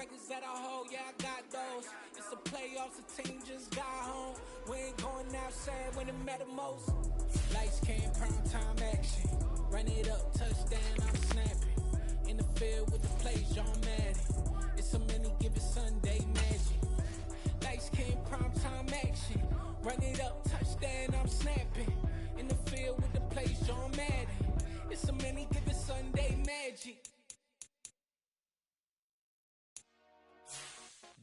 records that I hold, yeah, I got those. It's the playoffs, the team just got home. We ain't going outside when it matter most. Lights came, prime time action. Run it up, touchdown, I'm snapping. In the field with the plays, John Madden. It's a many given Sunday magic. Lights came, prime time action. Run it up, touchdown, I'm snapping. In the field with the plays, John Madden. It's a many given Sunday magic.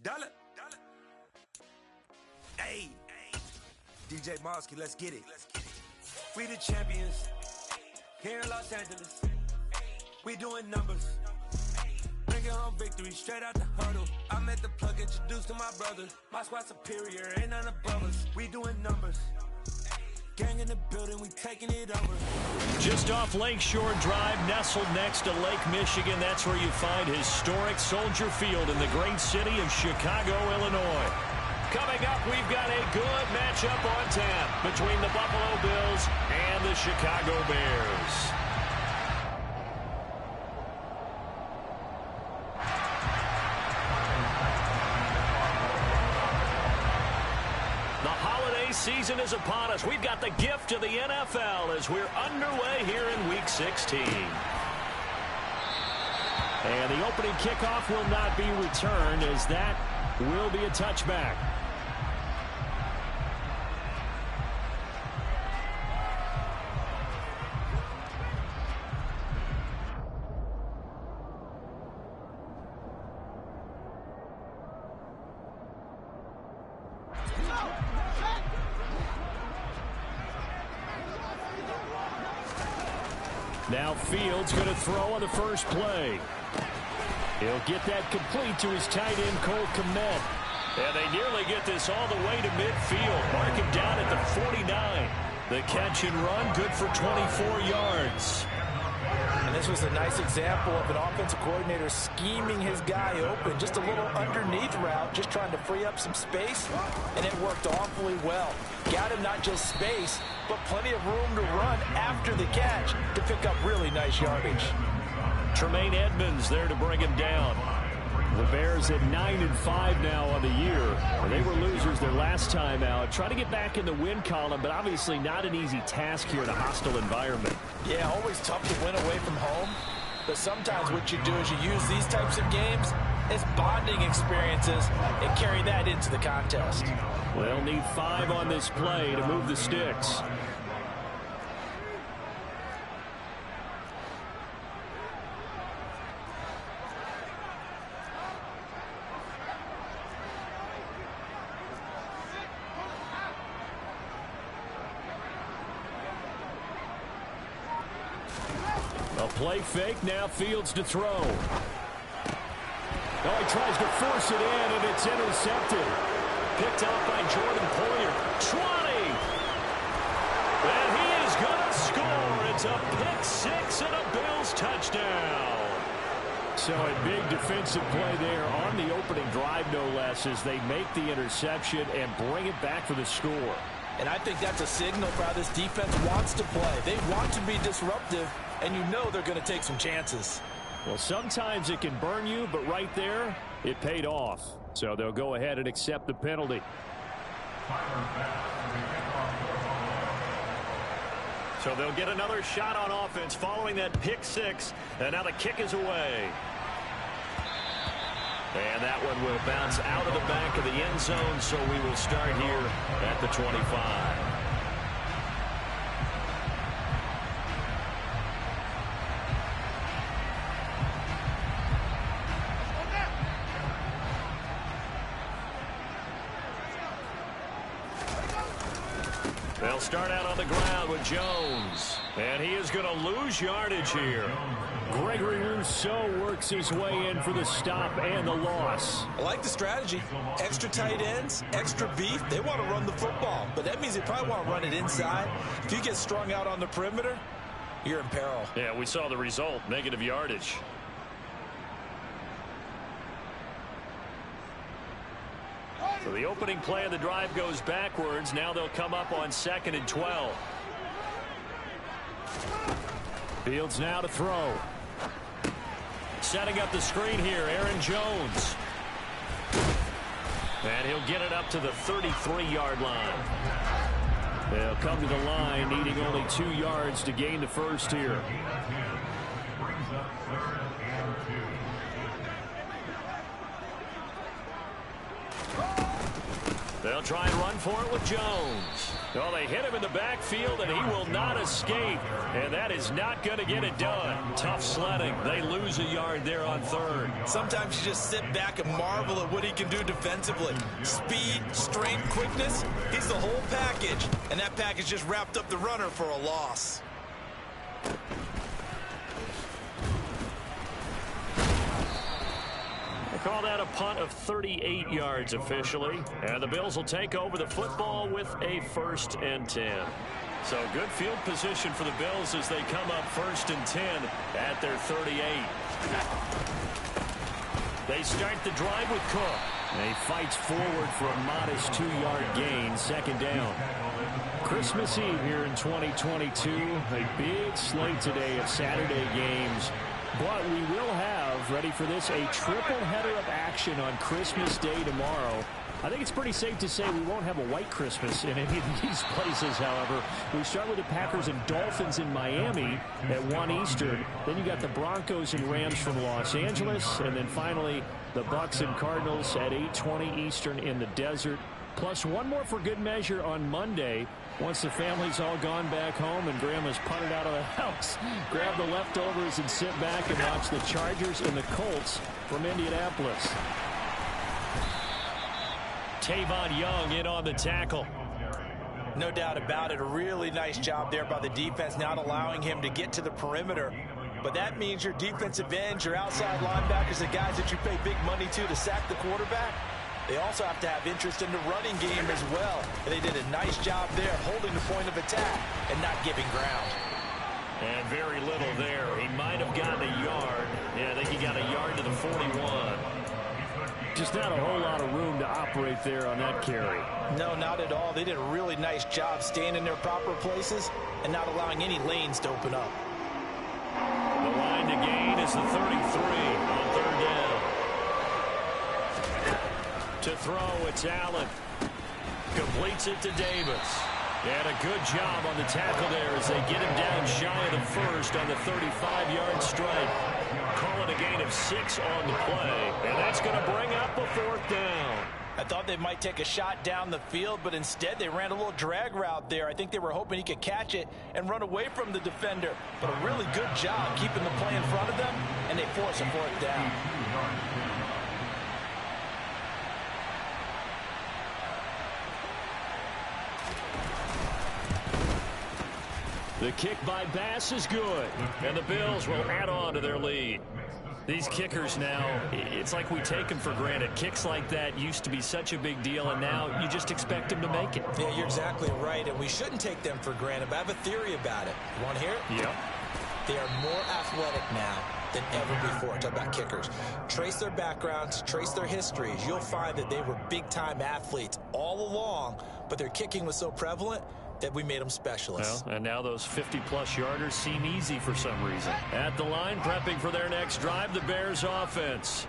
Dollar. Hey. DJ Mosky, let's get it. We the champions. Here in Los Angeles. We doing numbers. Bringing home victory straight out the huddle. I met the plug, introduced to my brother. My squad superior, ain't none above us. We doing numbers. Gang in the building, we taking it over. Just off Lakeshore Drive, nestled next to Lake Michigan. That's where you find historic Soldier Field in the great city of Chicago, Illinois. Coming up, we've got a good matchup on tap between the Buffalo Bills and the Chicago Bears. Season is upon us. We've got the gift of the NFL as we're underway here in Week 16. And the opening kickoff will not be returned as that will be a touchback. Now Fields going to throw on the first play. He'll get that complete to his tight end, Cole Kmet. And they nearly get this all the way to midfield. Mark him down at the 49. The catch and run, good for 24 yards. And this was a nice example of an offensive coordinator scheming his guy open. Just a little underneath route, just trying to free up some space. And it worked awfully well. Got him not just space, but plenty of room to run after the catch to pick up really nice yardage. Tremaine Edmonds there to bring him down. The Bears at 9-5 now on the year. They were losers their last time out. Trying to get back in the win column, but obviously not an easy task here in a hostile environment. Yeah, always tough to win away from home. But sometimes what you do is you use these types of games as bonding experiences and carry that into the contest. They'll need 5 on this play to move the sticks. A play fake, now Fields to throw. Oh, he tries to force it in, and it's intercepted. Picked up by Jordan Poyer. 20! And he is going to score. It's a pick six and a Bills touchdown. So a big defensive play there on the opening drive, no less, as they make the interception and bring it back for the score. And I think that's a signal for how this defense wants to play. They want to be disruptive, and you know they're going to take some chances. Well, sometimes it can burn you, but right there, it paid off. So they'll go ahead and accept the penalty. So they'll get another shot on offense following that pick six, and now the kick is away. And that one will bounce out of the back of the end zone, so we will start here at the 25. They'll start out on the ground with Jones. And he is going to lose yardage here. Gregory Rousseau works his way in for the stop and the loss. I like the strategy. Extra tight ends, extra beef. They want to run the football, but that means they probably want to run it inside. If you get strung out on the perimeter, you're in peril. Yeah, we saw the result, negative yardage. So the opening play of the drive goes backwards. Now they'll come up on 2nd and 12. Fields now to throw. Setting up the screen here, Aaron Jones. And he'll get it up to the 33-yard line. They'll come to the line, needing only 2 yards to gain the first here. They'll try and run for it with Jones. Well, they hit him in the backfield, and he will not escape. And that is not going to get it done. Tough sledding. They lose a yard there on third. Sometimes you just sit back and marvel at what he can do defensively. Speed, strength, quickness. He's the whole package. And that package just wrapped up the runner for a loss. Call that a punt of 38 yards officially. And the Bills will take over the football with a 1st and 10. So good field position for the Bills as they come up 1st and 10 at their 38. They start the drive with Cook. And he fights forward for a modest 2-yard gain, 2nd down. Christmas Eve here in 2022. A big slate today of Saturday games. But we will have, ready for this, a triple header of action on Christmas Day tomorrow. I think it's pretty safe to say we won't have a white Christmas in any of these places, however. We start with the Packers and Dolphins in Miami at 1 Eastern. Then you got the Broncos and Rams from Los Angeles. And then finally, the Bucs and Cardinals at 8:20 Eastern in the desert. Plus one more for good measure on Monday. Once the family's all gone back home and Grandma's punted out of the house, grab the leftovers and sit back and watch the Chargers and the Colts from Indianapolis. Tavon Young in on the tackle. No doubt about it. A really nice job there by the defense, not allowing him to get to the perimeter. But that means your defensive ends, your outside linebackers, the guys that you pay big money to sack the quarterback, they also have to have interest in the running game as well. And they did a nice job there holding the point of attack and not giving ground. And very little there. He might have gotten a yard. Yeah, I think he got a yard to the 41. Just not a whole lot of room to operate there on that carry. No, not at all. They did a really nice job staying in their proper places and not allowing any lanes to open up. The line to gain is the 33 on 3rd down. To throw, it's Allen. Completes it to Davis. And a good job on the tackle there as they get him down shy of the first on the 35-yard strike. Call it a gain of 6 on the play. And that's going to bring up a 4th down. I thought they might take a shot down the field, but instead they ran a little drag route there. I think they were hoping he could catch it and run away from the defender. But a really good job keeping the play in front of them, and they force a 4th down. The kick by Bass is good, and the Bills will add on to their lead. These kickers now, it's like we take them for granted. Kicks like that used to be such a big deal, and now you just expect them to make it. Yeah, you're exactly right, and we shouldn't take them for granted, but I have a theory about it. You want to hear it? Yep. They are more athletic now than ever before. Talk about kickers. Trace their backgrounds, trace their histories. You'll find that they were big-time athletes all along, but their kicking was so prevalent that we made them specialists. Well, and now those 50-plus yarders seem easy for some reason. At the line, prepping for their next drive, the Bears offense.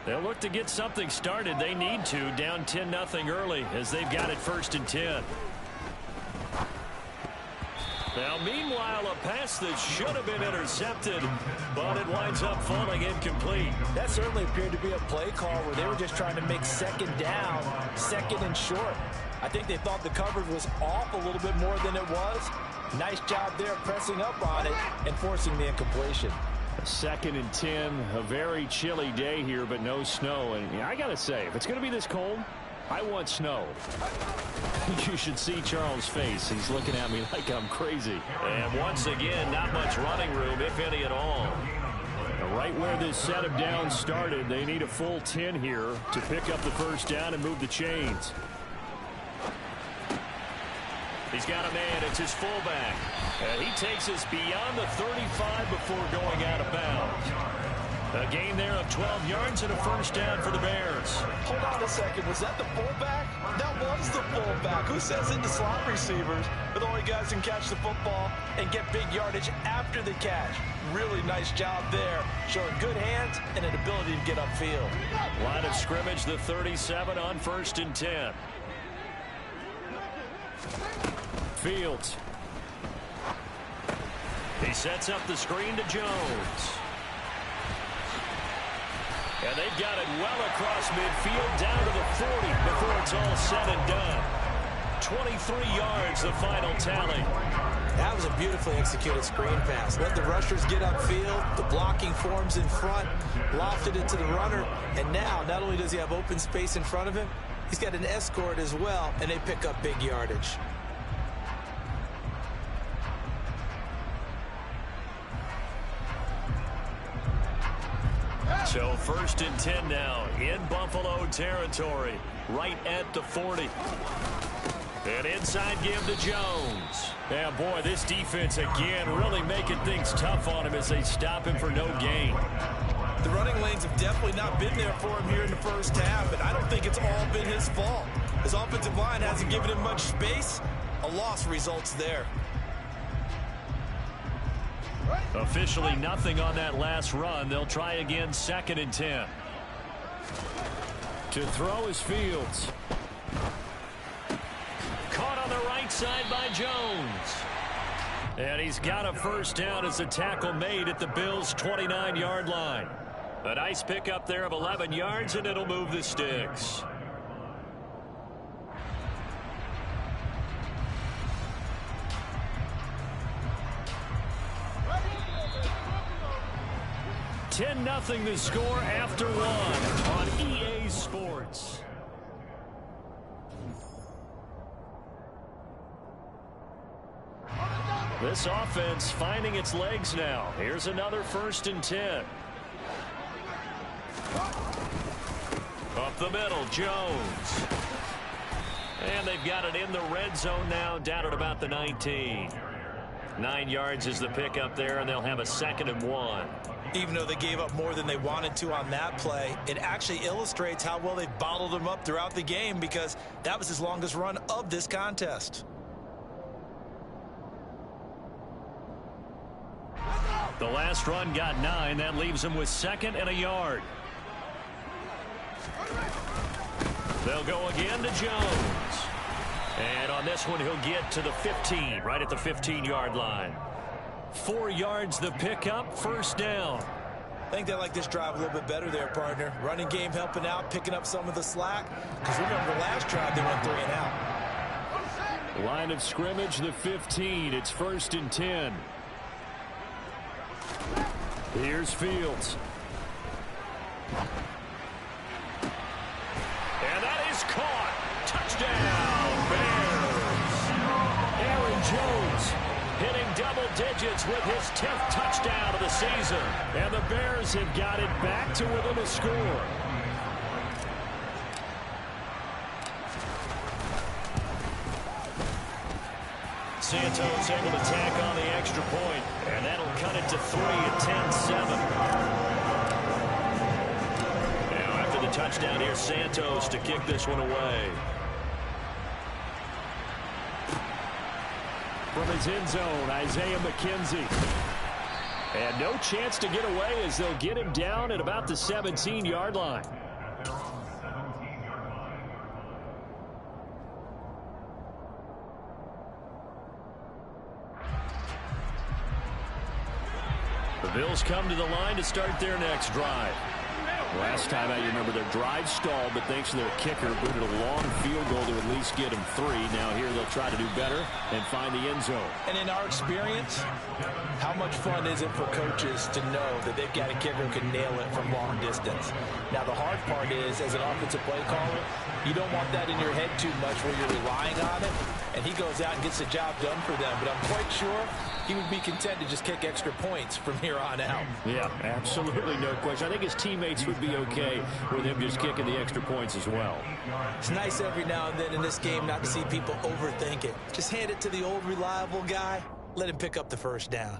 They'll look to get something started. They need to, down 10-0 early as they've got it 1st and 10. Now, meanwhile, a pass that should have been intercepted, but it winds up falling incomplete. That certainly appeared to be a play call where they were just trying to make 2nd down, 2nd and short. I think they thought the coverage was off a little bit more than it was. Nice job there pressing up on it and forcing the incompletion. 2nd and 10, a very chilly day here, but no snow. And I got to say, if it's going to be this cold, I want snow. You should see Charles' face. He's looking at me like I'm crazy. And once again, not much running room, if any at all. Right where this set of downs started, they need a full 10 here to pick up the 1st down and move the chains. He's got a man. It's his fullback. And he takes us beyond the 35 before going out of bounds. A gain there of 12 yards and a first down for the Bears. Hold on a second. Was that the fullback? That was the fullback. Who says it to slot receivers? But the only guys can catch the football and get big yardage after the catch. Really nice job there. Showing good hands and an ability to get upfield. Line of scrimmage, the 37 on 1st and 10. Fields. He sets up the screen to Jones. And they've got it well across midfield down to the 40 before it's all said and done. 23 yards, the final tally. That was a beautifully executed screen pass. Let the rushers get upfield. The blocking forms in front. Lofted it to the runner. And now, not only does he have open space in front of him, he's got an escort as well, and they pick up big yardage. So 1st and 10 now in Buffalo territory, right at the 40. An inside give to Jones. Yeah, boy, this defense again really making things tough on him as they stop him for no gain. The running lanes have definitely not been there for him here in the first half, and I don't think it's all been his fault. His offensive line hasn't given him much space. A loss results there. Officially nothing on that last run. They'll try again 2nd and 10. To throw is Fields. Caught on the right side by Jones. And he's got a first down as a tackle made at the Bills' 29-yard line. A nice pickup there of 11 yards, and it'll move the sticks. Nothing the score after 1 on EA Sports. This offense finding its legs now. Here's another 1st and 10. Up the middle, Jones. And they've got it in the red zone now, down at about the 19. 9 yards is the pickup there, and they'll have a 2nd and 1. Even though they gave up more than they wanted to on that play, it actually illustrates how well they've bottled him up throughout the game, because that was his longest run of this contest. The last run got 9. That leaves him with 2nd and a yard. They'll go again to Jones. And on this one, he'll get to the 15, right at the 15-yard line. 4 yards the pickup, first down. I think they like this drive a little bit better there, partner. Running game helping out, picking up some of the slack. Because remember, the last drive they went 3 and out. Line of scrimmage, the 15. It's 1st and 10. Here's Fields. And that is caught. Touchdown, Bears. Aaron Jones hitting double digits with his 10th touchdown of the season. And the Bears have got it back to within a score. Santos able to tack on the extra point, and that'll cut it to 3 at 10-7. Now after the touchdown, here's Santos to kick this one away. From his end zone, Isaiah McKenzie. And no chance to get away as they'll get him down at about the 17-yard line. The Bills come to the line to start their next drive. Last time out, you remember their drive stalled, but thanks to their kicker, booted a long field goal to at least get them 3. Now here they'll try to do better and find the end zone. And in our experience, how much fun is it for coaches to know that they've got a kicker who can nail it from long distance? Now the hard part is, as an offensive play caller, you don't want that in your head too much where you're relying on it, and he goes out and gets the job done for them. But I'm quite sure he would be content to just kick extra points from here on out. Yeah, absolutely no question. I think his teammates would be okay with him just kicking the extra points as well. It's nice every now and then in this game not to see people overthink it. Just hand it to the old reliable guy. Let him pick up the first down.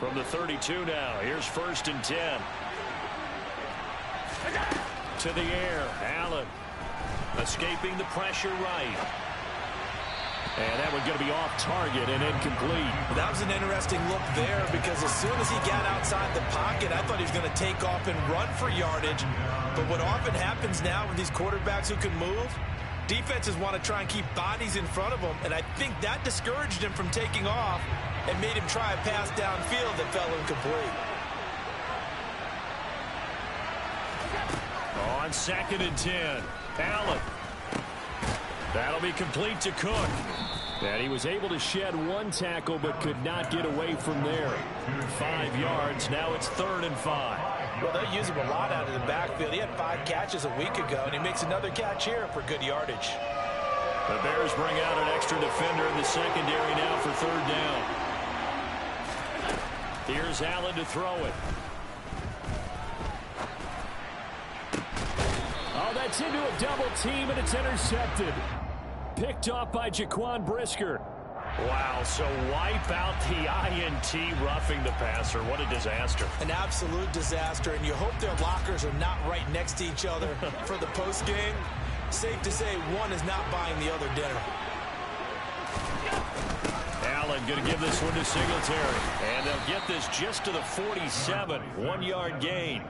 From the 32 now, here's 1st and 10. To the air, Allen. Escaping the pressure right. And that one's going to be off target and incomplete. That was an interesting look there because as soon as he got outside the pocket, I thought he was going to take off and run for yardage. But what often happens now with these quarterbacks who can move, defenses want to try and keep bodies in front of them, and I think that discouraged him from taking off and made him try a pass downfield that fell incomplete. On 2nd and 10, Allen. That'll be complete to Cook. And he was able to shed one tackle but could not get away from there. 5 yards. Now it's 3rd and 5. Well, they use him a lot out of the backfield. He had 5 catches a week ago, and he makes another catch here for good yardage. The Bears bring out an extra defender in the secondary now for 3rd down. Here's Allen to throw it. Oh, that's into a double team, and it's intercepted. Picked off by Jaquan Brisker. Wow, so wipe out the INT roughing the passer. What a disaster. An absolute disaster, and you hope their lockers are not right next to each other for the postgame. Safe to say one is not buying the other dinner. Allen going to give this one to Singletary. And they'll get this just to the 47. 1-yard gain.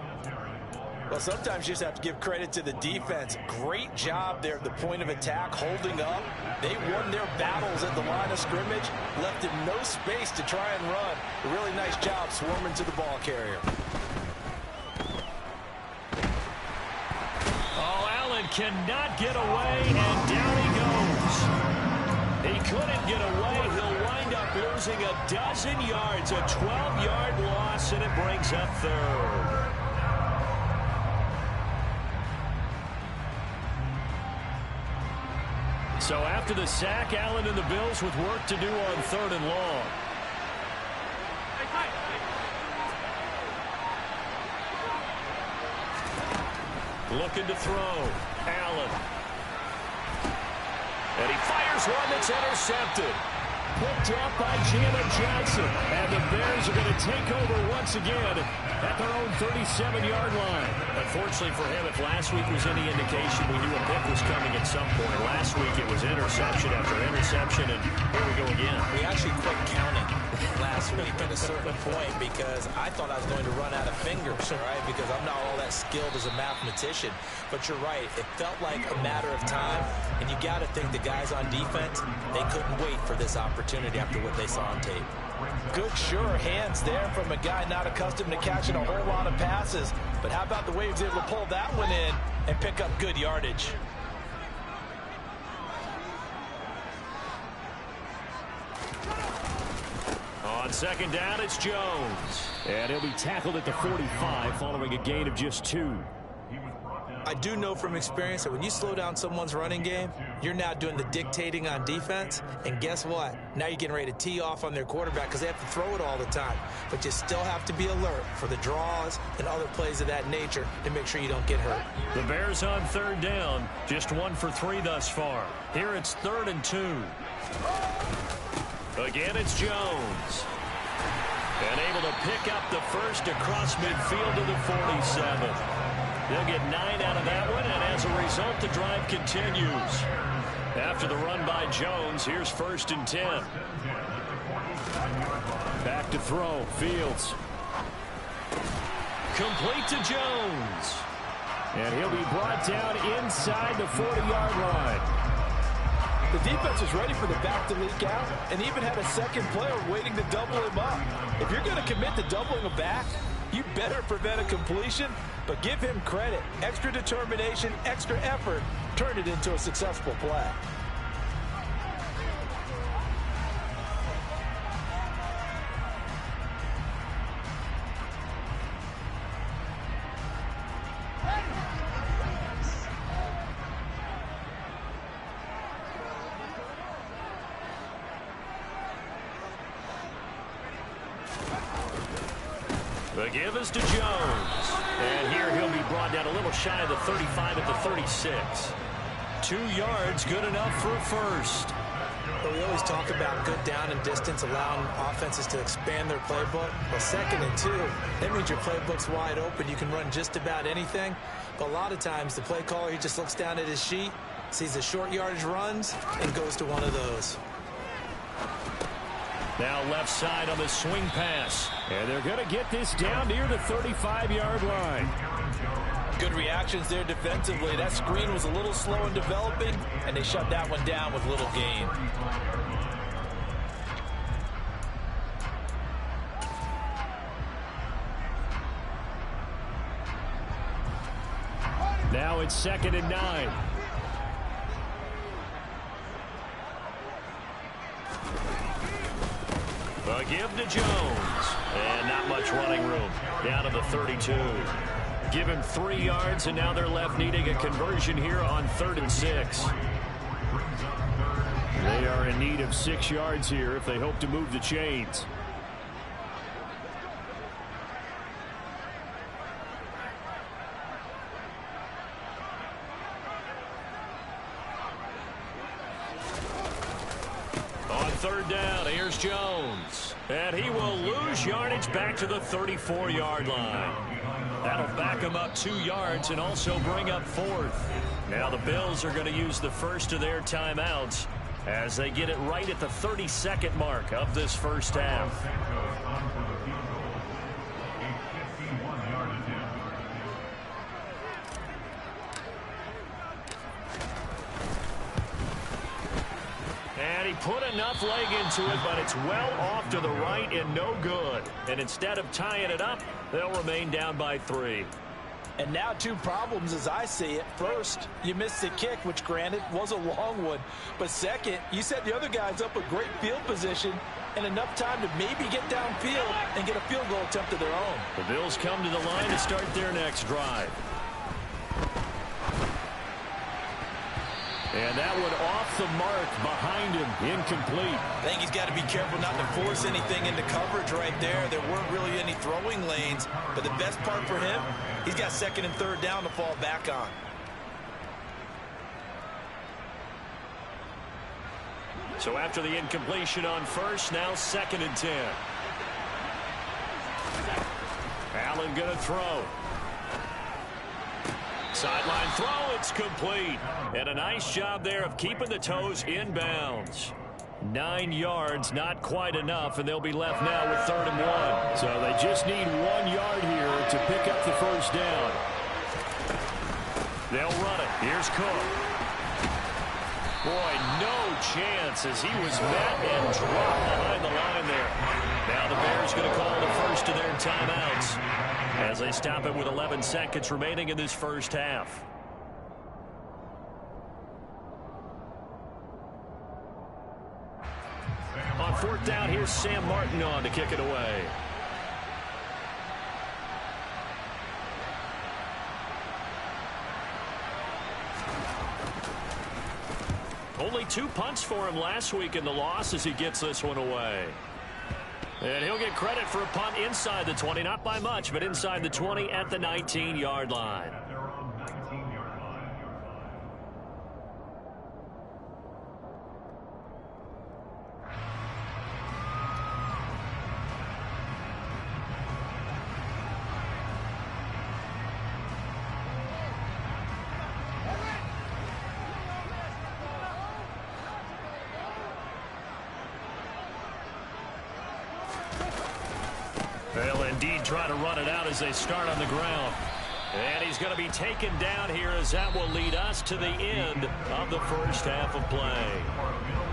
Well, sometimes you just have to give credit to the defense. Great job there at the point of attack, holding up. They won their battles at the line of scrimmage, left him no space to try and run. A really nice job swarming to the ball carrier. Oh, Allen cannot get away, and down he goes. He couldn't get away. He'll wind up losing a dozen yards, a 12-yard loss, and it brings up 3rd. So after the sack, Allen and the Bills with work to do on 3rd and long. Looking to throw. Allen. And he fires one that's intercepted. Picked up by Jalen Johnson. And the Bears are going to take over once again at their own 37-yard line. Unfortunately for him, if last week was any indication, we knew a pick was coming at some point. Last week it was interception after interception, and here we go again. We actually quit counting last week at a certain point because I thought I was going to run out of fingers, right? Because I'm not all that skilled as a mathematician. But you're right. It felt like a matter of time, and you got to think the guys on defense, they couldn't wait for this opportunity after what they saw on tape. Good, sure hands there from a guy not accustomed to catching a whole lot of passes. But how about the way he was able to pull that one in and pick up good yardage? On 2nd down, it's Jones. And he'll be tackled at the 45 following a gain of just 2. I do know from experience that when you slow down someone's running game, you're now doing the dictating on defense. And guess what? Now you're getting ready to tee off on their quarterback because they have to throw it all the time. But you still have to be alert for the draws and other plays of that nature to make sure you don't get hurt. The Bears on 3rd down. Just 1 for 3 thus far. Here it's 3rd and 2. Again, it's Jones. And able to pick up the first across midfield to the 47. They'll get 9 out of that one, and as a result, the drive continues. After the run by Jones, here's 1st and 10. Back to throw, Fields. Complete to Jones. And he'll be brought down inside the 40-yard line. The defense was ready for the back to leak out and even had a second player waiting to double him up. If you're going to commit to doubling a back, you better prevent a completion, but give him credit. Extra determination, extra effort, turned it into a successful play. The give is to Jones. And here he'll be brought down a little shy of the 35 at the 36. 2 yards, good enough for a first. But we always talk about good down and distance, allowing offenses to expand their playbook. Well, 2nd and 2, that means your playbook's wide open. You can run just about anything. But a lot of times, the play caller, he just looks down at his sheet, sees the short yardage runs, and goes to one of those. Now left side on the swing pass. And they're going to get this down near the 35-yard line. Good reactions there defensively. That screen was a little slow in developing, and they shut that one down with little gain. Now it's 2nd and 9. A give to Jones. And not much running room. Down to the 32. Give him 3 yards, and now they're left needing a conversion here on 3rd and 6. They are in need of 6 yards here if they hope to move the chains. On 3rd down, here's Jones. And he will lose yardage back to the 34-yard line. That'll back him up 2 yards and also bring up 4th. Now the Bills are going to use the first of their timeouts as they get it right at the 32nd mark of this first half. And he put enough leg into it, but it's well off to the right and no good. And instead of tying it up, they'll remain down by 3. And now 2 problems as I see it. First, you missed the kick, which granted was a long one. But second, you set the other guys up a great field position and enough time to maybe get downfield and get a field goal attempt of their own. The Bills come to the line to start their next drive. And that one off the mark behind him, incomplete. I think he's got to be careful not to force anything into coverage right there. There weren't really any throwing lanes, but the best part for him, he's got 2nd and 3rd down to fall back on. So after the incompletion on 1st, now 2nd and 10. Allen going to throw. Sideline throw, it's complete. And a nice job there of keeping the toes in bounds. 9 yards, not quite enough, and they'll be left now with 3rd and 1. So they just need 1 yard here to pick up the first down. They'll run it. Here's Cook. Boy, no chance as he was met and dropped behind the line there. Now the Bears going to call the first of their timeouts as they stop it with 11 seconds remaining in this first half. On 4th down, here's Sam Martin on to kick it away. Only 2 punts for him last week in the loss as he gets this one away. And he'll get credit for a punt inside the 20, not by much, but inside the 20 at the 19-yard line. They'll indeed try to run it out as they start on the ground. And he's going to be taken down here as that will lead us to the end of the first half of play.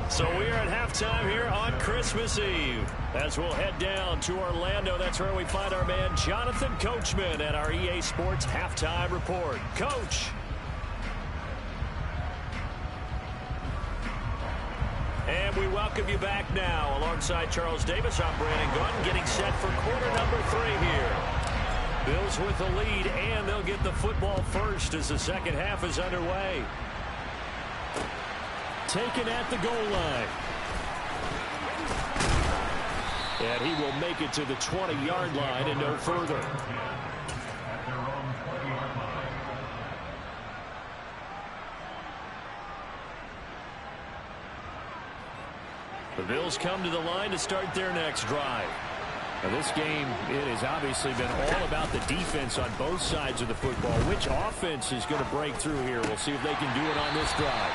So we are at halftime here on Christmas Eve as we'll head down to Orlando. That's where we find our man Jonathan Coachman at our EA Sports Halftime Report. Coach. And we welcome you back now. Alongside Charles Davis, I'm Brandon Gunn, getting set for quarter number 3 here. Bills with the lead, and they'll get the football first as the second half is underway. Taken at the goal line. And he will make it to the 20-yard line and no further. The Bills come to the line to start their next drive. Now this game, it has obviously been all about the defense on both sides of the football. Which offense is going to break through here? We'll see if they can do it on this drive.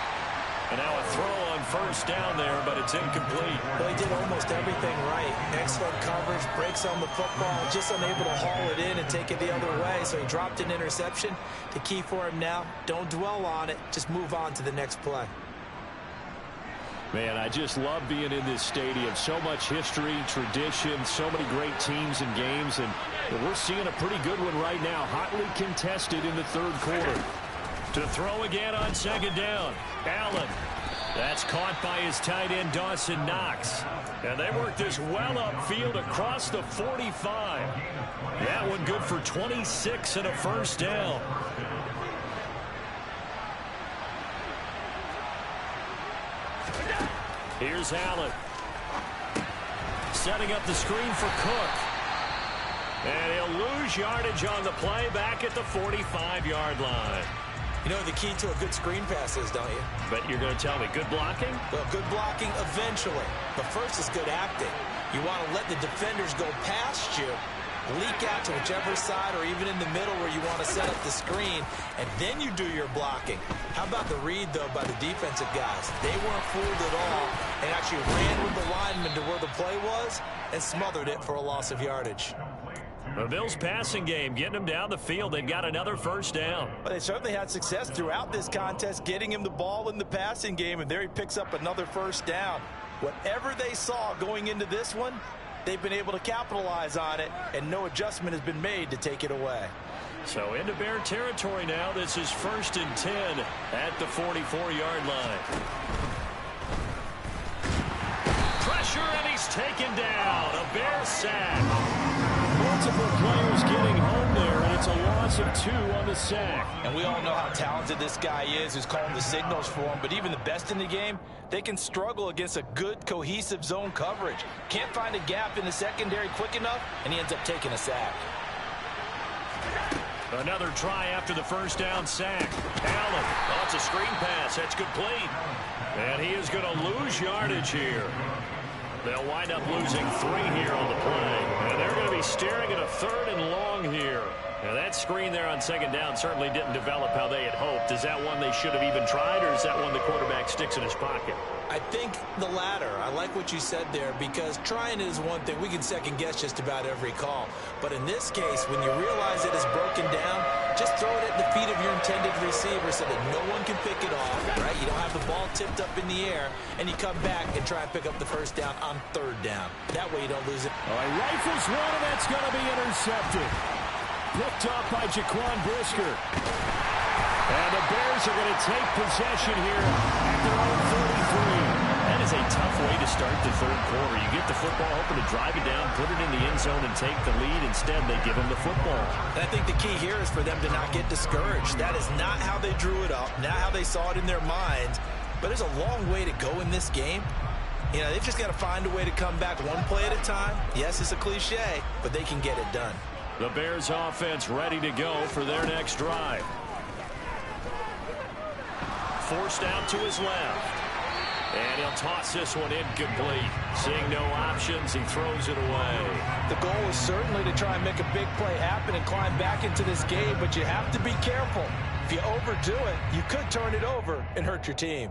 And now a throw on first down there, but it's incomplete. Well, he did almost everything right. Excellent coverage, breaks on the football, just unable to haul it in and take it the other way. So he dropped an interception. The key for him now, don't dwell on it. Just move on to the next play. Man, I just love being in this stadium. So much history, tradition, so many great teams and games. And we're seeing a pretty good one right now. Hotly contested in the third quarter. To throw again on second down. Allen. That's caught by his tight end, Dawson Knox. And they work this well upfield across the 45. That one good for 26 and a first down. Here's Allen. Setting up the screen for Cook. And he'll lose yardage on the play back at the 45-yard line. You know what the key to a good screen pass is, don't you? But you're going to tell me good blocking? Well, good blocking eventually. But first is good acting. You want to let the defenders go past you, leak out to whichever side or even in the middle where you want to set up the screen, and then you do your blocking. How about the read, though, by the defensive guys? They weren't fooled at all and actually ran with the lineman to where the play was and smothered it for a loss of yardage. The Bills' passing game, getting them down the field. They've got another first down. But they certainly had success throughout this contest, getting him the ball in the passing game, and there he picks up another first down. Whatever they saw going into this one, they've been able to capitalize on it, and no adjustment has been made to take it away. So into Bear territory now. This is 1st and 10 at the 44-yard line. Pressure, and he's taken down. A Bear sack. Multiple players getting home there, and it's a loss of 2 on the sack. And we all know how talented this guy is, who's calling the signals for him. But even the best in the game, they can struggle against a good, cohesive zone coverage. Can't find a gap in the secondary quick enough, and he ends up taking a sack. Another try after the first down sack. Allen, oh, it's a screen pass. That's complete. And he is going to lose yardage here. They'll wind up losing 3 here on the play. And they're going to be staring at a 3rd and long here. Now that screen there on second down certainly didn't develop how they had hoped. Is that one they should have even tried, or is that one the quarterback sticks in his pocket? I think the latter. I like what you said there, because trying is one thing. We can second guess just about every call. But in this case, when you realize it is broken down, just throw it at the feet of your intended receiver so that no one can pick it off, right? You don't have the ball tipped up in the air, and you come back and try and pick up the first down on 3rd down. That way you don't lose it. All right, rifles one, and that's going to be intercepted. Picked off by Jaquan Brisker. And the Bears are going to take possession here at their own 33. That is a tough way to start the third quarter. You get the football, hoping to drive it down, put it in the end zone, and take the lead. Instead, they give them the football. And I think the key here is for them to not get discouraged. That is not how they drew it up, not how they saw it in their minds. But there's a long way to go in this game. You know, they've just got to find a way to come back one play at a time. Yes, it's a cliche, but they can get it done. The Bears offense ready to go for their next drive. Forced out to his left. And he'll toss this one incomplete. Seeing no options, he throws it away. The goal is certainly to try and make a big play happen and climb back into this game, but you have to be careful. If you overdo it, you could turn it over and hurt your team.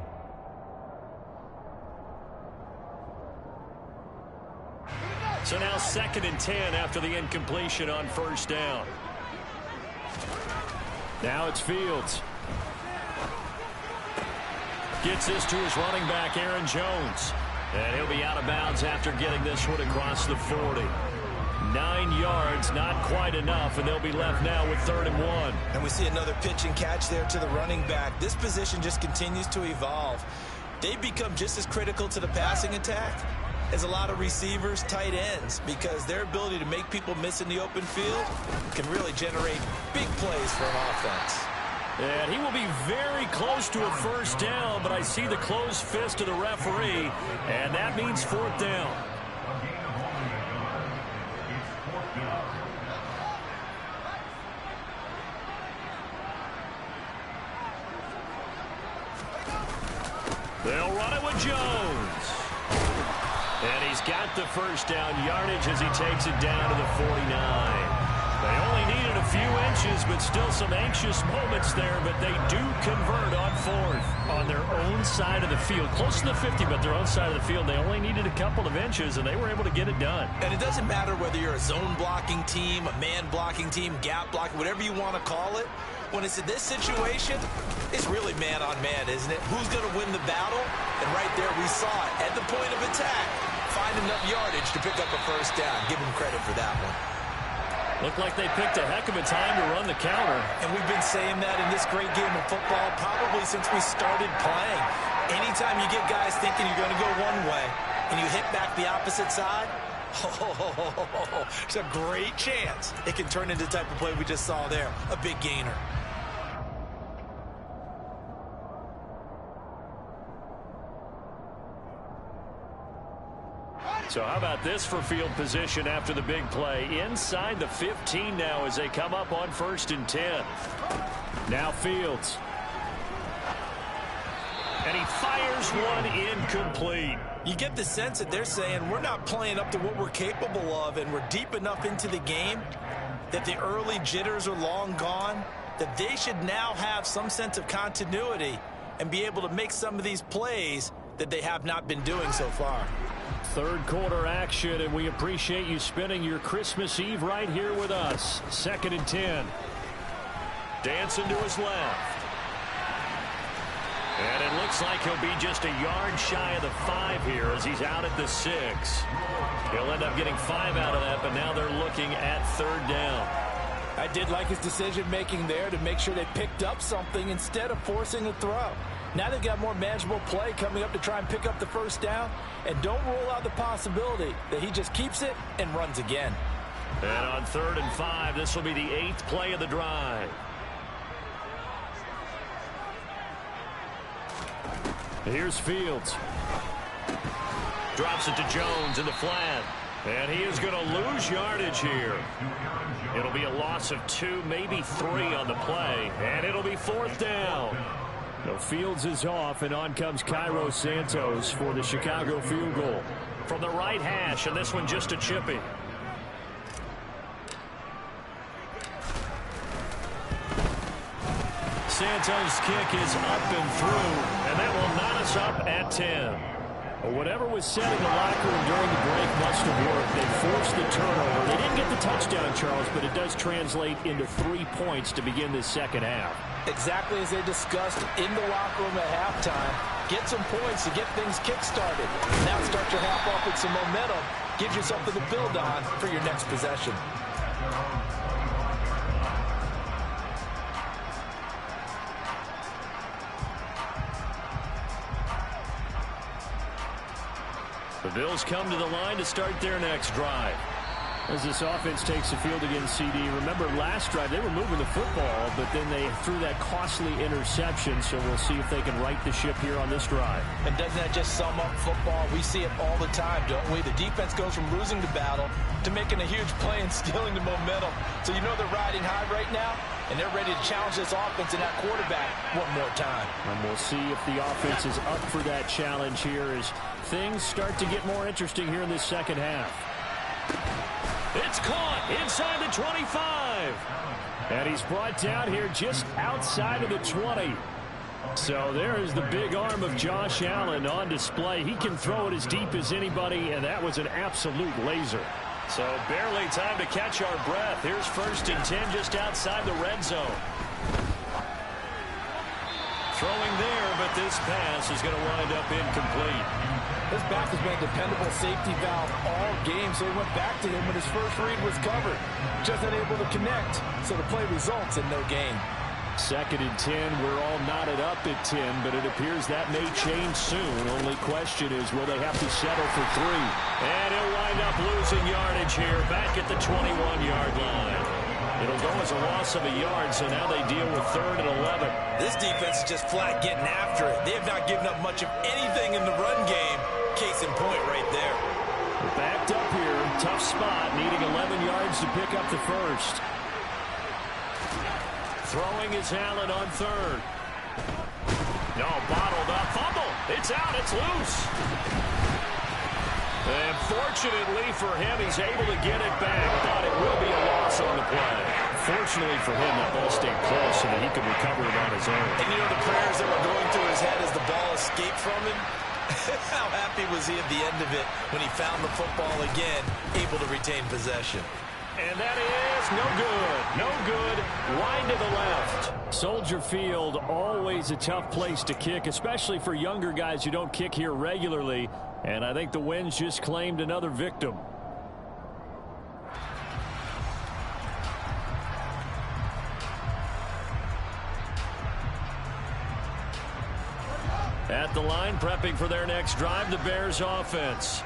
So now 2nd and 10 after the incompletion on first down. Now it's Fields. Gets this to his running back, Aaron Jones. And he'll be out of bounds after getting this one across the 40. 9 yards, not quite enough, and they'll be left now with 3rd and 1. And we see another pitch and catch there to the running back. This position just continues to evolve. They've become just as critical to the passing attack as a lot of receivers, tight ends, because their ability to make people miss in the open field can really generate big plays for an offense. And he will be very close to a first down, but I see the closed fist of the referee, and that means 4th down. They'll run it with Jones. And he's got the first down yardage as he takes it down to the 49. They only needed a few inches, but still some anxious moments there, but they do convert on fourth on their own side of the field. Close to the 50, but their own side of the field. They only needed a couple of inches, and they were able to get it done. And it doesn't matter whether you're a zone blocking team, a man blocking team, gap blocking, whatever you want to call it. When it's in this situation, it's really man on man, isn't it? Who's going to win the battle? And right there we saw it. At the point of attack, find enough yardage to pick up a first down. Give them credit for that one. Looked like they picked a heck of a time to run the counter. And we've been saying that in this great game of football probably since we started playing. Anytime you get guys thinking you're going to go one way and you hit back the opposite side, there's a great chance it can turn into the type of play we just saw there, a big gainer. So how about this for field position after the big play? Inside the 15 now as they come up on 1st and 10. Now Fields. And he fires one incomplete. You get the sense that they're saying we're not playing up to what we're capable of, and we're deep enough into the game that the early jitters are long gone, that they should now have some sense of continuity and be able to make some of these plays that they have not been doing so far. Third quarter action, and we appreciate you spending your Christmas Eve right here with us. 2nd and 10. Dancing to his left. And it looks like he'll be just a yard shy of the 5 here as he's out at the 6. He'll end up getting 5 out of that, but now they're looking at 3rd down. I did like his decision-making there to make sure they picked up something instead of forcing a throw. Now they've got more manageable play coming up to try and pick up the first down. And don't rule out the possibility that he just keeps it and runs again. And on 3rd and 5, this will be the 8th play of the drive. Here's Fields. Drops it to Jones in the flat. And he is going to lose yardage here. It'll be a loss of 2, maybe 3 on the play. And it'll be 4th down. So Fields is off, and on comes Cairo Santos for the Chicago field goal. From the right hash, and this one just a chippy. Santos' kick is up and through, and that will knot us up at 10. Well, whatever was said in the locker room during the break must have worked. They forced the turnover. They didn't get the touchdown, Charles, but it does translate into 3 points to begin this second half. Exactly as they discussed in the locker room at halftime. Get some points to get things kick-started. Now start your half off with some momentum. Gives you something to build on for your next possession. The Bills come to the line to start their next drive. As this offense takes the field against CD, remember last drive they were moving the football, but then they threw that costly interception, so we'll see if they can right the ship here on this drive. And doesn't that just sum up football? We see it all the time, don't we? The defense goes from losing the battle to making a huge play and stealing the momentum. So you know they're riding high right now, and they're ready to challenge this offense and that quarterback one more time. And we'll see if the offense is up for that challenge here as things start to get more interesting here in this second half. It's caught inside the 25. And he's brought down here just outside of the 20. So there is the big arm of Josh Allen on display. He can throw it as deep as anybody, and that was an absolute laser. So barely time to catch our breath. Here's 1st and 10 just outside the red zone. Throwing there, but this pass is going to wind up incomplete. This back has been a dependable safety valve all game, so he went back to him when his first read was covered. Just unable to connect, so the play results in no gain. 2nd and 10, we're all knotted up at 10, but it appears that may change soon. Only question is, will they have to settle for 3? And he'll wind up losing yardage here, back at the 21-yard line. It'll go as a loss of a yard, so now they deal with 3rd and 11. This defense is just flat getting after it. They have not given up much of anything in the run game. Case in point right there. We're backed up here. Tough spot, needing 11 yards to pick up the first. Throwing is Allen on 3rd. No, bottled up. Fumble. It's out. It's loose. And fortunately for him, he's able to get it back, but it will be a loss on the play. Fortunately for him, that ball stayed close so that he could recover it on his own. And you know the prayers that were going through his head as the ball escaped from him? How happy was he at the end of it when he found the football again, able to retain possession? And that is no good. No good. Wide to the left. Soldier Field, always a tough place to kick, especially for younger guys who don't kick here regularly. And I think the Winds just claimed another victim. At the line, prepping for their next drive, the Bears offense.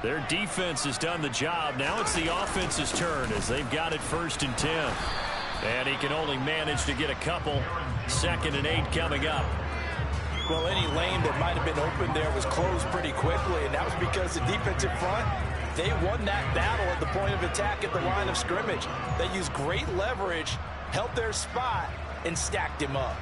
Their defense has done the job. Now it's the offense's turn as they've got it 1st and 10. And he can only manage to get a couple. 2nd and 8 coming up. Well, any lane that might have been open there was closed pretty quickly, and that was because the defensive front, they won that battle at the point of attack at the line of scrimmage. They used great leverage, held their spot, and stacked him up.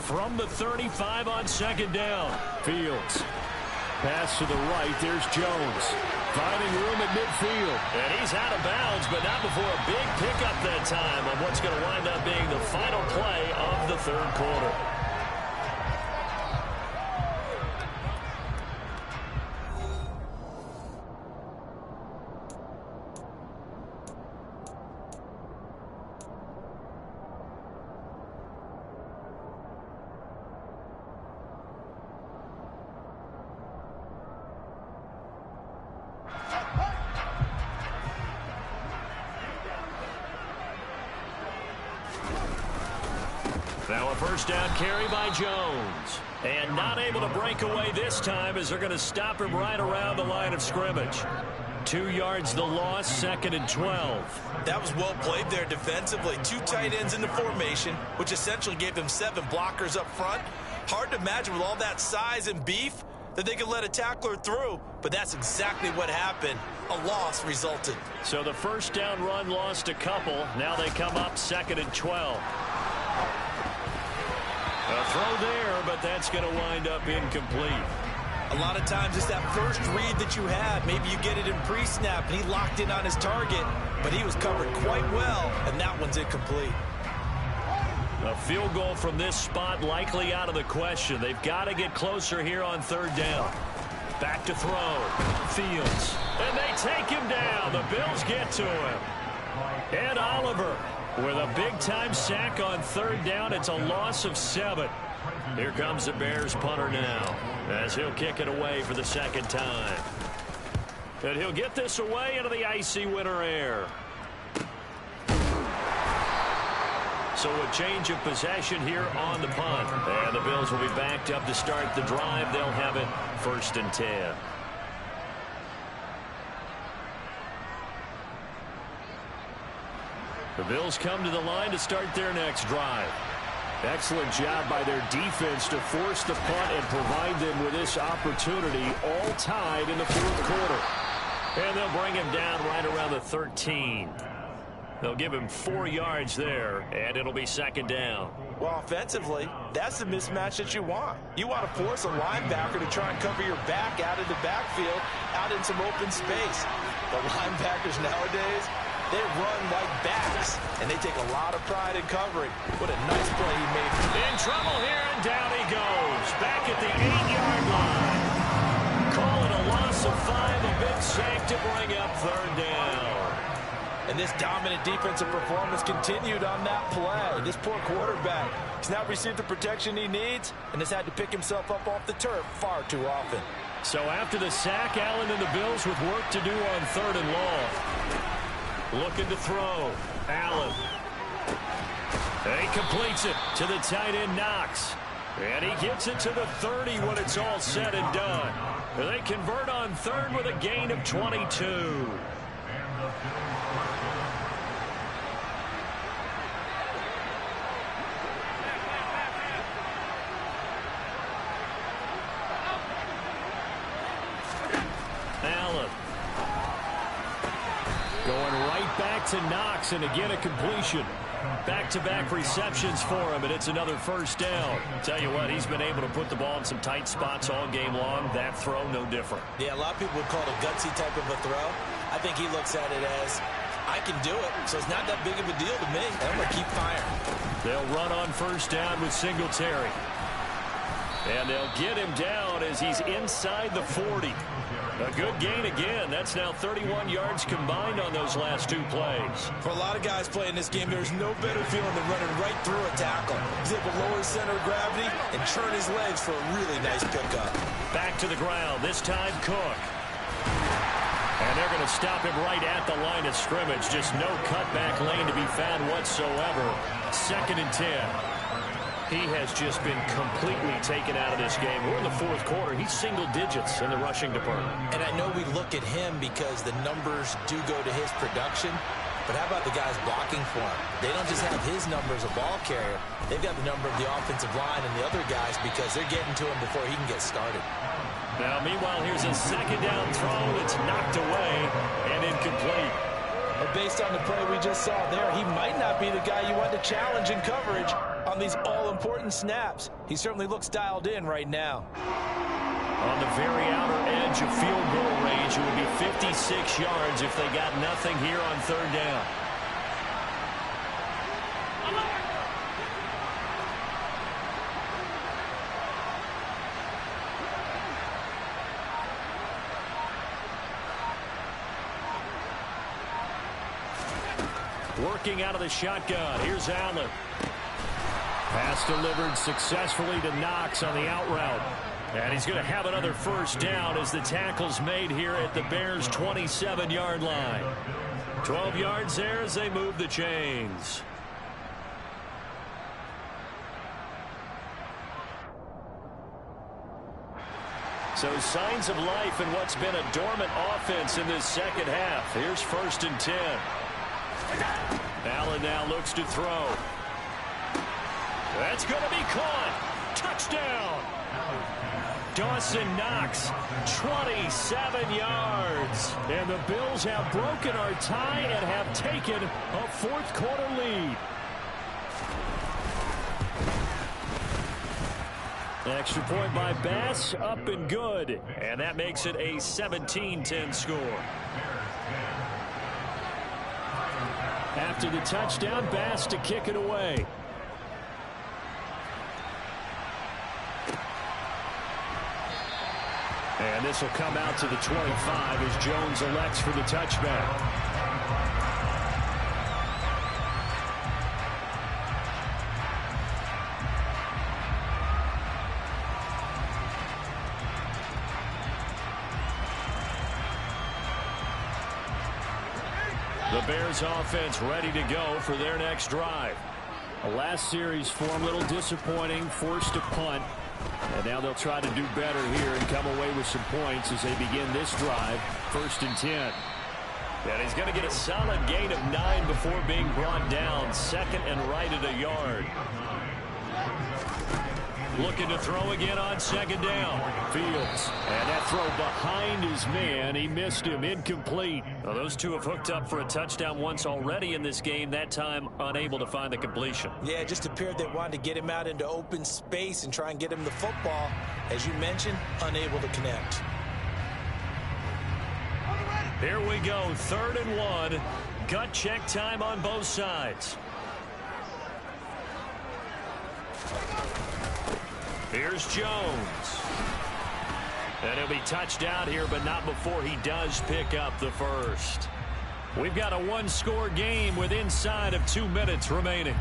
From the 35 on 2nd down. Fields. Pass to the right. There's Jones. Finding room at midfield. And he's out of bounds, but not before a big pickup that time on what's going to wind up being the final play of the 3rd quarter. Now a 1st down carry by Jones. And not able to break away this time as they're going to stop him right around the line of scrimmage. 2 yards the loss, 2nd and 12. That was well played there defensively. 2 tight ends in the formation, which essentially gave them 7 blockers up front. Hard to imagine with all that size and beef that they could let a tackler through, but that's exactly what happened. A loss resulted. So the 1st down run lost a couple. Now they come up 2nd and 12. A throw there, but that's going to wind up incomplete. A lot of times it's that first read that you have. Maybe you get it in pre-snap, and he locked in on his target, but he was covered quite well, and that one's incomplete. A field goal from this spot likely out of the question. They've got to get closer here on 3rd down. Back to throw. Fields. And they take him down. The Bills get to him. Ed Oliver with a big-time sack on 3rd down. It's a loss of 7. Here comes the Bears punter now as he'll kick it away for the 2nd time. And he'll get this away into the icy winter air. So a change of possession here on the punt. And the Bills will be backed up to start the drive. They'll have it 1st and 10. The Bills come to the line to start their next drive. Excellent job by their defense to force the punt and provide them with this opportunity, all tied in the 4th quarter. And they'll bring him down right around the 13. They'll give him 4 yards there, and it'll be 2nd down. Well, offensively, that's the mismatch that you want. You want to force a linebacker to try and cover your back out of the backfield, out in some open space. The linebackers nowadays, they run like backs, and they take a lot of pride in covering. What a nice play he made. In trouble here, and down he goes. Back at the 8-yard line. Call it a loss of 5, a big sack to bring up 3rd down. And this dominant defensive performance continued on that play. This poor quarterback has not received the protection he needs and has had to pick himself up off the turf far too often. So after the sack, Allen and the Bills with work to do on 3rd and long. Looking to throw. Allen. And he completes it to the tight end, Knox. And he gets it to the 30 when it's all said and done. They convert on 3rd with a gain of 22. Going right back to Knox, and again a completion. Back-to-back receptions for him, and it's another first down. Tell you what, he's been able to put the ball in some tight spots all game long. That throw, no different. Yeah, a lot of people would call it a gutsy type of a throw. I think he looks at it as, I can do it, so it's not that big of a deal to me. I'm going to keep firing. They'll run on first down with Singletary. And they'll get him down as he's inside the 40. A good gain again. That's now 31 yards combined on those last two plays. For a lot of guys playing this game, there's no better feeling than running right through a tackle. He's able to lower his center of gravity and turn his legs for a really nice pickup. Back to the ground, this time Cook. And they're going to stop him right at the line of scrimmage. Just no cutback lane to be found whatsoever. 2nd and 10. He has just been completely taken out of this game. We're in the fourth quarter. He's single digits in the rushing department. And I know we look at him because the numbers do go to his production. But how about the guys blocking for him? They don't just have his number as a ball carrier. They've got the number of the offensive line and the other guys because they're getting to him before he can get started. Now, meanwhile, here's a second down throw. It's knocked away and incomplete. And based on the play we just saw there, he might not be the guy you want to challenge in coverage on these all-important snaps. He certainly looks dialed in right now. On the very outer edge of field goal range, it would be 56 yards if they got nothing here on third down. Working out of the shotgun. Here's Allen. Pass delivered successfully to Knox on the out route. And he's going to have another first down as the tackle's made here at the Bears' 27-yard line. 12 yards there as they move the chains. So signs of life in what's been a dormant offense in this second half. Here's 1st and 10. Allen now looks to throw. That's going to be caught. Touchdown. Dawson Knox, 27 yards. And the Bills have broken our tie and have taken a fourth quarter lead. Extra point by Bass, up and good. And that makes it a 17-10 score. After the touchdown, Bass to kick it away. And this will come out to the 25 as Jones elects for the touchback. The Bears offense ready to go for their next drive. The last series form a little disappointing, forced to punt. And now they'll try to do better here and come away with some points as they begin this drive. 1st and 10. And he's going to get a solid gain of 9 before being brought down. 2nd and right at a yard. Looking to throw again on 2nd down. Fields. And that throw behind his man. He missed him. Incomplete. Well, those two have hooked up for a touchdown once already in this game. That time unable to find the completion. Yeah, it just appeared they wanted to get him out into open space and try and get him the football. As you mentioned, unable to connect. Here we go. 3rd and 1. Gut check time on both sides. Here's Jones. And he'll be touched out here, but not before he does pick up the first. We've got a one-score game with inside of 2 minutes remaining.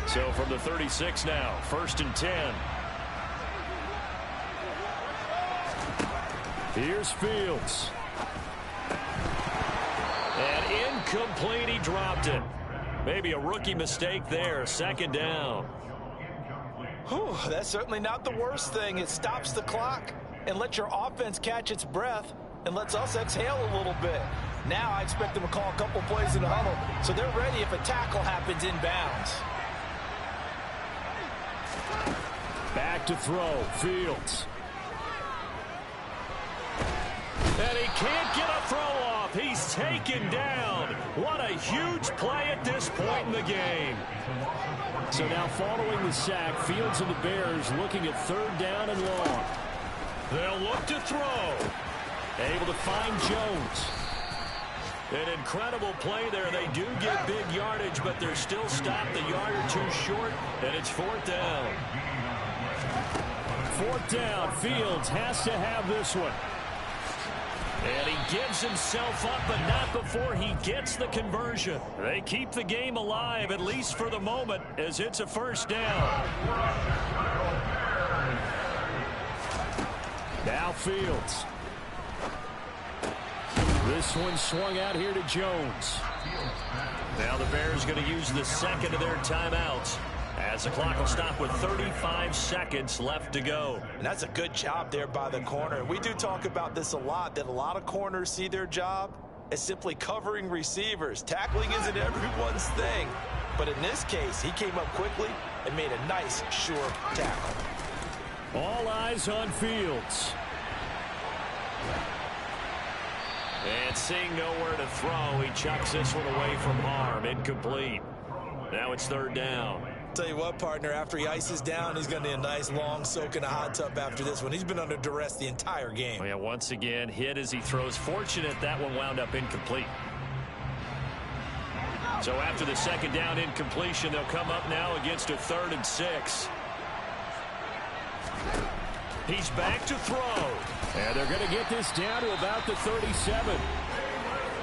So from the 36 now, 1st and 10. Here's Fields. And incomplete, he dropped it. Maybe a rookie mistake there. 2nd down. Whew, that's certainly not the worst thing. It stops the clock and lets your offense catch its breath and lets us exhale a little bit. Now I expect them to call a couple plays in the huddle so they're ready if a tackle happens inbounds. Back to throw. Fields. And he can't get a throw off. He's taken down. What a huge play at this point in the game. So now following the sack, Fields and the Bears looking at 3rd down and long. They'll look to throw. Able to find Jones. An incredible play there. They do get big yardage, but they're still stopped a yard or 2 short, and it's 4th down. 4th down. Fields has to have this one. And he gives himself up, but not before he gets the conversion. They keep the game alive, at least for the moment, as it's a 1st down. Now Fields. This one swung out here to Jones. Now the Bears going to use the 2nd of their timeouts, as the clock will stop with 35 seconds left to go. And that's a good job there by the corner. We do talk about this a lot, that a lot of corners see their job as simply covering receivers. Tackling isn't everyone's thing. But in this case, he came up quickly and made a nice, sure tackle. All eyes on Fields. And seeing nowhere to throw, he chucks this one away from harm. Incomplete. Now it's 3rd down. Tell you what, partner, after he ices down, he's going to need a nice long soak in a hot tub after this one. He's been under duress the entire game. Oh, yeah, once again, hit as he throws. Fortunate that one wound up incomplete. So after the 2nd down incompletion, they'll come up now against a 3rd and 6. He's back to throw. And they're going to get this down to about the 37.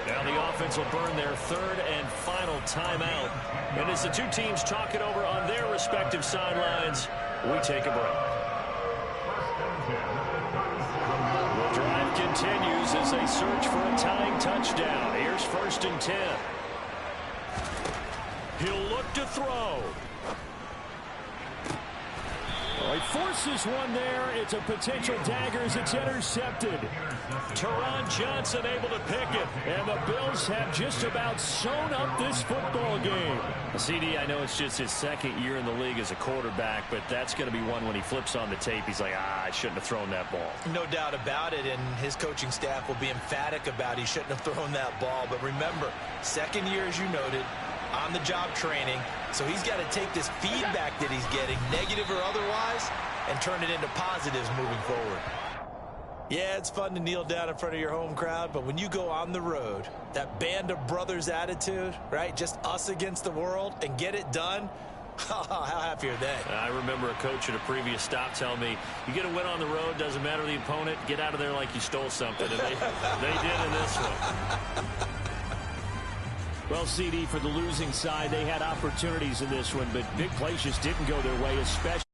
Now the offense will burn their 3rd and final timeout. And as the two teams talk it over on their respective sidelines, we take a break. The drive continues as they search for a tying touchdown. Here's 1st and 10. He'll look to throw. Well, he forces one there. It's a potential dagger as it's intercepted. Teron Johnson able to pick it. And the Bills have just about sewn up this football game. CD, I know it's just his 2nd year in the league as a quarterback, but that's going to be one when he flips on the tape. He's like, I shouldn't have thrown that ball. No doubt about it, and his coaching staff will be emphatic about he shouldn't have thrown that ball. But remember, 2nd year, as you noted, on-the-job training. So he's got to take this feedback that he's getting, negative or otherwise, and turn it into positives moving forward. Yeah, it's fun to kneel down in front of your home crowd, but when you go on the road, that band of brothers attitude, right, just us against the world, and get it done, how happy are they? I remember a coach at a previous stop telling me, you get a win on the road, doesn't matter the opponent, get out of there like you stole something. And they did in this one. Well, CD, for the losing side, they had opportunities in this one, but big plays just didn't go their way, especially